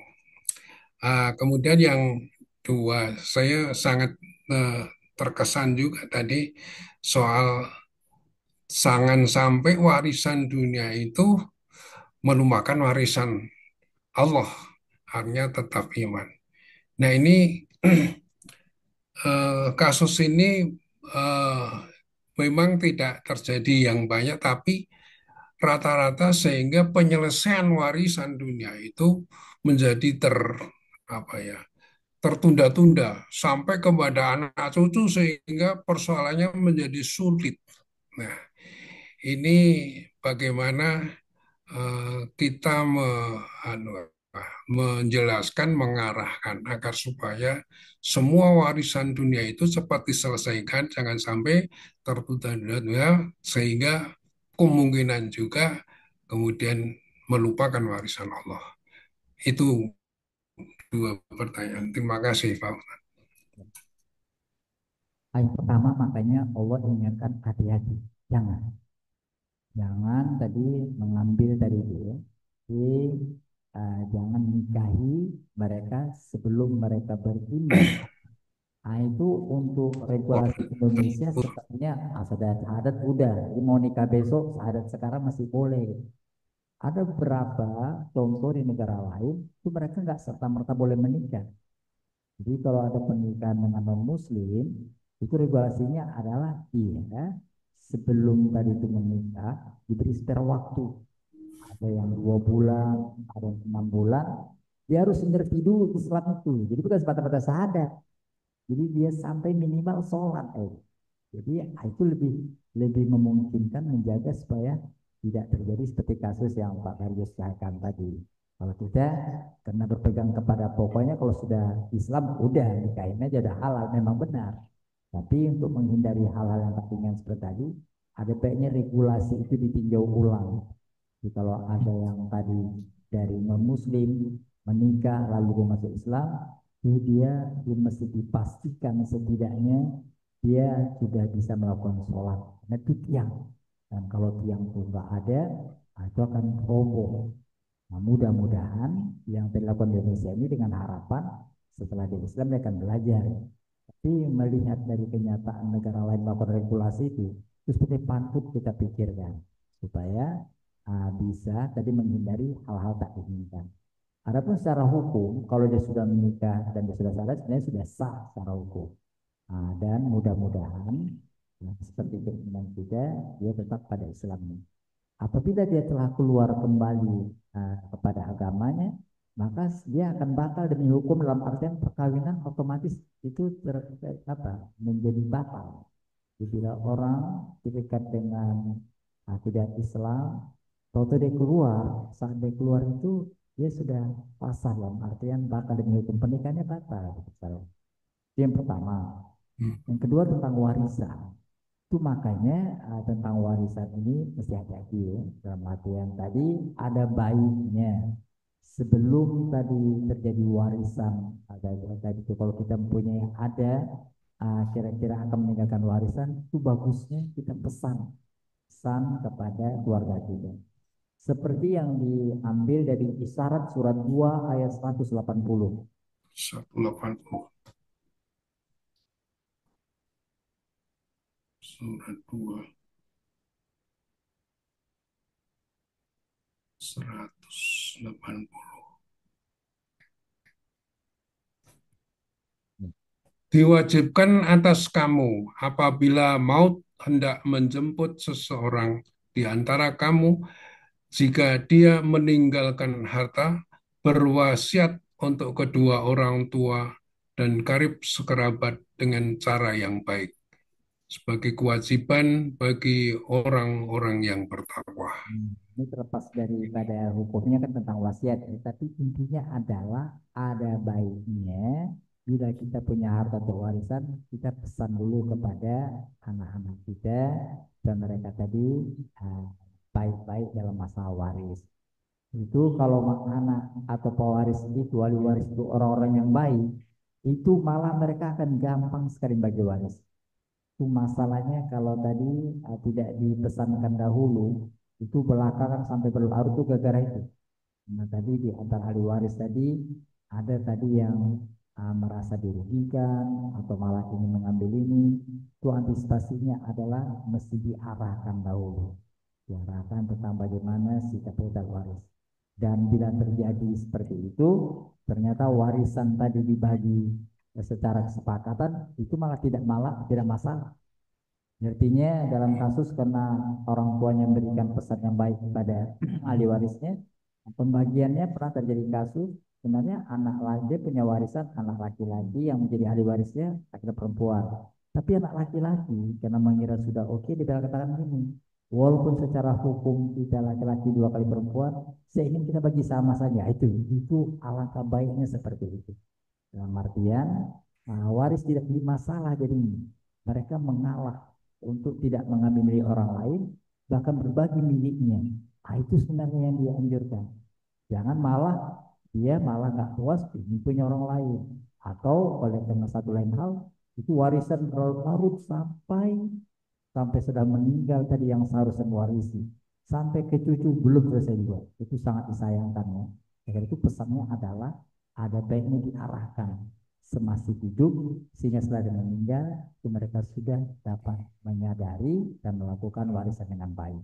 Kemudian yang dua, saya sangat eh, terkesan juga tadi soal jangan sampai warisan dunia itu melupakan warisan Allah. Artinya tetap iman. Nah ini kasus ini eh, memang tidak terjadi yang banyak, tapi rata-rata sehingga penyelesaian warisan dunia itu menjadi apa ya tertunda-tunda sampai kepada anak cucu sehingga persoalannya menjadi sulit. Nah, ini bagaimana kita menjelaskan, mengarahkan agar supaya semua warisan dunia itu cepat diselesaikan, jangan sampai tertunda-tunda sehingga kemungkinan juga kemudian melupakan warisan Allah. Itu dua pertanyaan. Terima kasih, Pak. Yang pertama makanya Allah ingatkan hati-hati. Jangan. Jangan tadi mengambil dari dia. Jadi, jangan nikahi mereka sebelum mereka beriman. Nah, itu untuk regulasi Indonesia sepertinya syahadat udah. Jadi mau nikah besok, syahadat sekarang masih boleh. Ada beberapa contoh di negara lain itu mereka nggak serta-merta boleh menikah. Jadi kalau ada pernikahan dengan non-Muslim, itu regulasinya adalah dia sebelum tadi itu menikah diberi spare waktu. Ada yang 2 bulan, ada yang 6 bulan. Dia harus ngerti dulu Islam itu. Jadi bukan semata-mata syahadat. Jadi dia sampai minimal sholat. Jadi itu lebih lebih memungkinkan menjaga supaya tidak terjadi seperti kasus yang Pak Darius katakan tadi. Kalau kita karena berpegang kepada pokoknya kalau sudah Islam udah nikahin aja udah halal memang benar. Tapi untuk menghindari hal-hal yang seperti tadi, ada baiknya regulasi itu ditinjau ulang. Jadi kalau ada yang tadi dari non-Muslim menikah lalu dia masuk Islam, itu dia mesti dipastikan setidaknya dia sudah bisa melakukan sholat. Nah, itu tiang. Dan kalau tiang itu nggak ada, itu akan roboh. Nah, mudah-mudahan yang dilakukan di Indonesia ini dengan harapan setelah di Islam dia akan belajar. Tapi melihat dari kenyataan negara lain melakukan regulasi itu seperti patut kita pikirkan supaya bisa tadi menghindari hal-hal tak diinginkan. Adapun secara hukum, kalau dia sudah menikah dan dia sudah sadar, sebenarnya sudah sah secara hukum. Dan mudah-mudahan seperti keinginan kita, dia tetap pada Islamnya. Apabila dia telah keluar kembali kepada agamanya, maka dia akan batal demi hukum dalam artian perkawinan otomatis itu menjadi batal. Bila orang terikat dengan akidah Islam, kalau dia keluar, saat dia keluar itu dia sudah pasah dalam artian batal demi hukum pernikahannya batal. Itu yang pertama. Yang kedua tentang warisan. Itu makanya tentang warisan ini mesti hati-hati ya. Dalam artian tadi ada baiknya sebelum tadi terjadi warisan tadi itu kalau kita mempunyai ada kira-kira akan meninggalkan warisan itu bagusnya kita pesan kepada keluarga kita seperti yang diambil dari isyarat surat 2 ayat 180. 180. Surat 2. 180. Diwajibkan atas kamu apabila maut hendak menjemput seseorang di antara kamu, jika dia meninggalkan harta, berwasiat untuk kedua orang tua dan karib sekerabat dengan cara yang baik, sebagai kewajiban bagi orang-orang yang bertakwa. Ini terlepas daripada hukumnya kan tentang wasiat, ya. Tapi intinya adalah ada baiknya bila kita punya harta atau warisan, kita pesan dulu kepada anak-anak kita dan mereka tadi baik-baik dalam masalah waris. Itu kalau anak atau pewaris itu, wali waris itu orang-orang yang baik, itu malah mereka akan gampang sekali bagi waris. Itu masalahnya kalau tadi tidak dipesankan dahulu, itu belakangan sampai berlarut itu gara-gara itu. Nah tadi di antara ahli waris tadi ada tadi yang merasa dirugikan atau malah ingin mengambil ini. Itu antisipasinya adalah mesti diarahkan dahulu, diarahkan tentang bagaimana sikap total waris. Dan bila terjadi seperti itu, ternyata warisan tadi dibagi secara kesepakatan itu malah tidak masalah. Artinya dalam kasus karena orang tuanya memberikan pesan yang baik kepada ahli warisnya, pembagiannya pernah terjadi kasus sebenarnya anak laki punya warisan anak laki-laki yang menjadi ahli warisnya laki perempuan. Tapi anak laki-laki karena mengira sudah oke dia katakan gini, walaupun secara hukum kita laki-laki dua kali perempuan, saya ingin kita bagi sama saja. Itu alangkah baiknya seperti itu. Dalam artian waris tidak jadi masalah jadinya. Mereka mengalah untuk tidak mengambil milik orang lain, bahkan berbagi miliknya. Itu sebenarnya yang dianjurkan. Jangan dia malah nggak puas ini punya orang lain. Atau oleh karena satu lain hal, itu warisan berlarut sampai sudah meninggal tadi yang seharusnya mewarisi. Sampai ke cucu belum selesai juga. Itu sangat disayangkan ya. Jadi itu pesannya adalah ada baiknya diarahkan semasih hidup sehingga setelah dia meninggal itu mereka sudah dapat menyadari dan melakukan warisan dengan baik.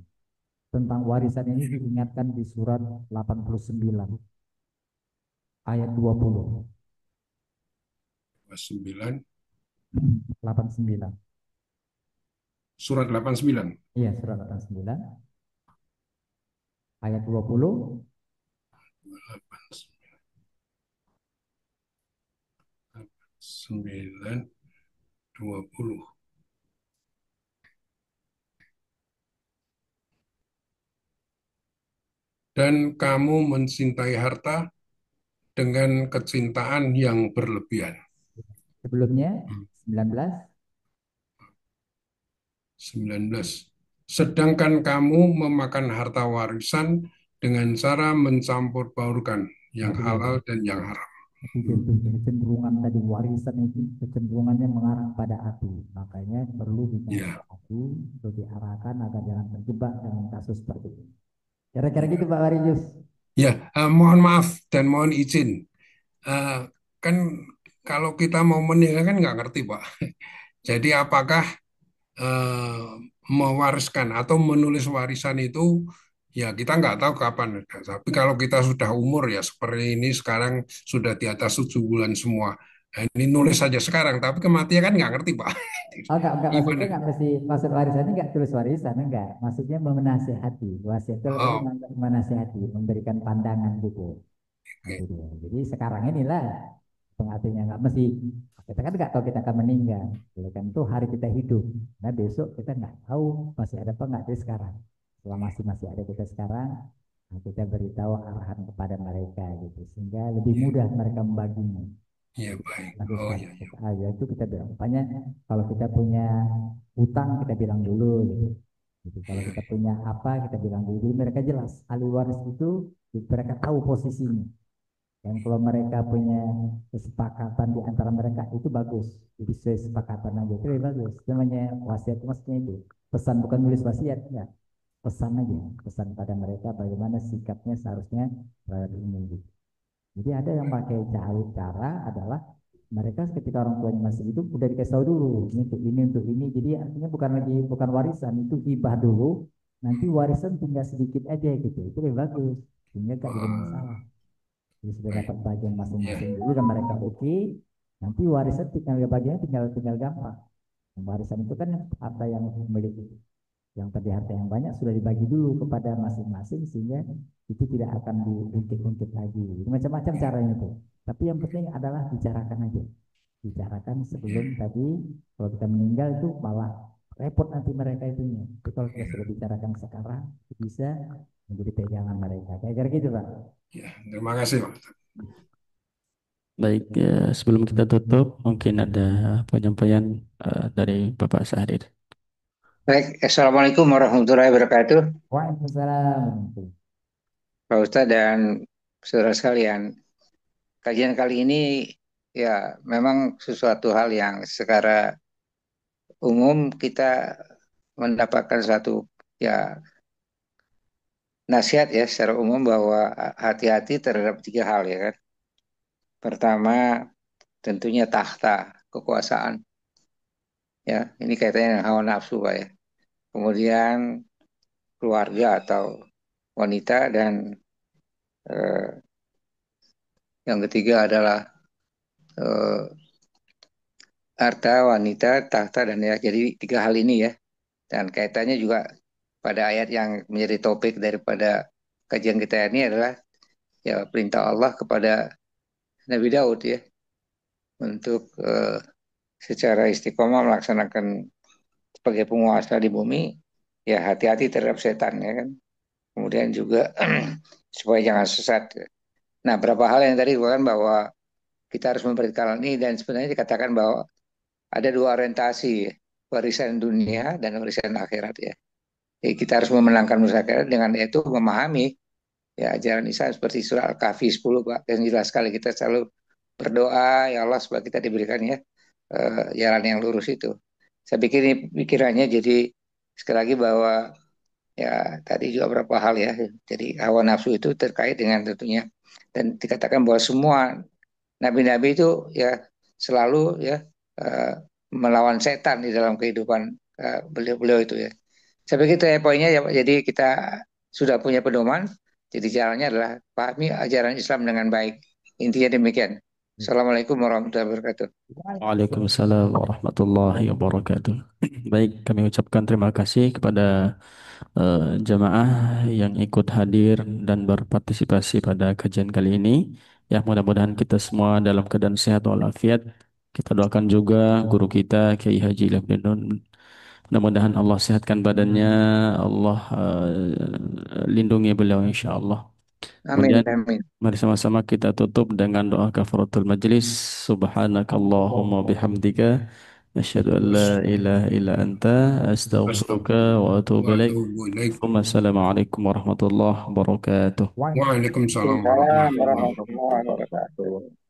Tentang warisan ini diingatkan di surat 89 ayat 20. 9. 89. Surat 89. Iya, surat 89 ayat 20. 9, 20. Dan kamu mencintai harta dengan kecintaan yang berlebihan. Sebelumnya 19. 19. sedangkan kamu memakan harta warisan dengan cara mencampur baurkan yang Nah, halal betul. dan yang haram. Itu tentu kecenderungan tadi warisan itu kecenderungannya mengarah pada api. Makanya perlu Ya, dinasihati, perlu diarahkan agar jangan terjebak dalam kasus seperti ini. Kira-kira gitu Pak Warius. ya, mohon maaf dan mohon izin. Eh, kan kalau kita mau meninggal kan nggak ngerti, Pak. Jadi apakah eh, mewariskan atau menulis warisan itu ya kita nggak tahu kapan. Tapi kalau kita sudah umur ya seperti ini sekarang sudah di atas 7 bulan semua. Nah, ini nulis saja sekarang, tapi kematian kan nggak ngerti, Pak. Oh enggak maksudnya Gimana? enggak mesti maksud warisan ini enggak tulis warisan enggak. Maksudnya menasihati. Wasiat itu tadi Oh, menasihati, memberikan pandangan gitu. Nah, oke. itu dia. Jadi sekarang inilah pengartinya nggak mesti kita kan nggak tahu kita akan meninggal. Oleh karena itu hari kita hidup. Nah besok kita nggak tahu masih ada apa nggak di sekarang. Selama masih ada kita sekarang, nah, kita beritahu arahan kepada mereka gitu sehingga lebih Ya, mudah mereka membaginya. ya Jadi baik. Oh lakukan ya, ya. aja itu kita bilang. Makanya kalau kita punya hutang kita bilang dulu gitu. Gitu. Kalau Ya, kita punya apa kita bilang dulu. Jadi mereka jelas ahli waris itu mereka tahu posisinya. Dan kalau mereka punya kesepakatan di antara mereka itu bagus. Jadi sesuai kesepakatan aja itu lebih bagus. Itu namanya wasiat itu maksudnya itu. Pesan bukan nulis wasiat ya. Pesan aja. Pesan pada mereka bagaimana sikapnya seharusnya terhadap ini gitu. Jadi ada yang pakai cara adalah mereka ketika orang tuanya masih hidup udah dikasih tahu dulu ini untuk ini untuk ini. Jadi artinya bukan warisan itu hibah dulu. Nanti warisan tinggal sedikit aja gitu. Itu lebih bagus. Sehingga gak jadi masalah. ah, Jadi sudah baik. dapat bagian Ya, masing-masing dulu dan mereka oke. Nanti warisan tinggal bagiannya tinggal tinggal gampang. Warisan itu kan harta yang memiliki yang tadi harta yang banyak sudah dibagi dulu kepada masing-masing sehingga itu tidak akan diungkit-ungkit lagi. Jadi macam-macam caranya itu. Tapi yang penting adalah bicarakan aja. Bicarakan sebelum ya, tadi kalau kita meninggal itu malah repot nanti mereka itunya. Tapi kalau kita ya, sudah bicarakan sekarang bisa menjadi pegangan mereka. Kayak kira gitu Pak. ya. Terima kasih, Pak. Baik, sebelum kita tutup, mungkin ada penyampaian dari Bapak Syahrir. Baik, Assalamualaikum warahmatullahi wabarakatuh, Waalaikumsalam. Pak Ustadz dan saudara sekalian. Kajian kali ini ya memang sesuatu hal yang secara umum kita mendapatkan suatu ya nasihat ya secara umum bahwa hati-hati terhadap tiga hal ya kan. Pertama tentunya tahta, kekuasaan ya. Ini kaitannya dengan hawa nafsu Pak ya. Kemudian keluarga atau wanita dan eh, yang ketiga adalah eh, harta, wanita, tahta, dan ya. Jadi tiga hal ini ya. Dan kaitannya juga pada ayat yang menjadi topik daripada kajian kita ini adalah ya perintah Allah kepada Nabi Daud ya untuk secara istiqomah melaksanakan sebagai penguasa di bumi ya hati-hati terhadap setan ya kan. Kemudian juga supaya jangan sesat. Nah, berapa hal yang tadi kan bahwa kita harus memperhatikan hal ini dan sebenarnya dikatakan bahwa ada dua orientasi ya, warisan dunia dan warisan akhirat ya. Jadi kita harus memenangkan masyarakat dengan itu memahami ya ajaran Islam seperti surah Al-Kahfi 10 Pak yang jelas sekali kita selalu berdoa ya Allah supaya kita diberikan ya jalan yang lurus itu. Saya pikir ini pikirannya jadi sekali lagi bahwa ya tadi juga beberapa hal ya. Jadi hawa nafsu itu terkait dengan tentunya dan dikatakan bahwa semua nabi-nabi itu ya selalu ya eh, melawan setan di dalam kehidupan beliau-beliau itu ya. Saya pikir itu ya poinnya ya Pak. Jadi kita sudah punya pedoman. Jadi jalannya adalah pahami ajaran Islam dengan baik. Intinya demikian. Assalamualaikum warahmatullahi wabarakatuh. Waalaikumsalam warahmatullahi wabarakatuh. Baik, kami ucapkan terima kasih kepada jamaah yang ikut hadir dan berpartisipasi pada kajian kali ini. Ya, mudah-mudahan kita semua dalam keadaan sehat walafiat. Kita doakan juga guru kita Kiai Haji Labdinun. Mudah-mudahan Allah sehatkan badannya, Allah lindungi beliau insya Allah. Amin, Kemudian amin. mari sama-sama kita tutup dengan doa kafaratul majlis. Subhanakallahumma bihamdika Asyhadu an la ilaha illa anta astaghfiruka wa Astagfirullah atubu wa ilaik. atubu ilaik. Wassalamualaikum warahmatullahi wabarakatuh. Waalaikumsalam Waalaikumsalam warahmatullahi wabarakatuh. warahmatullahi wabarakatuh.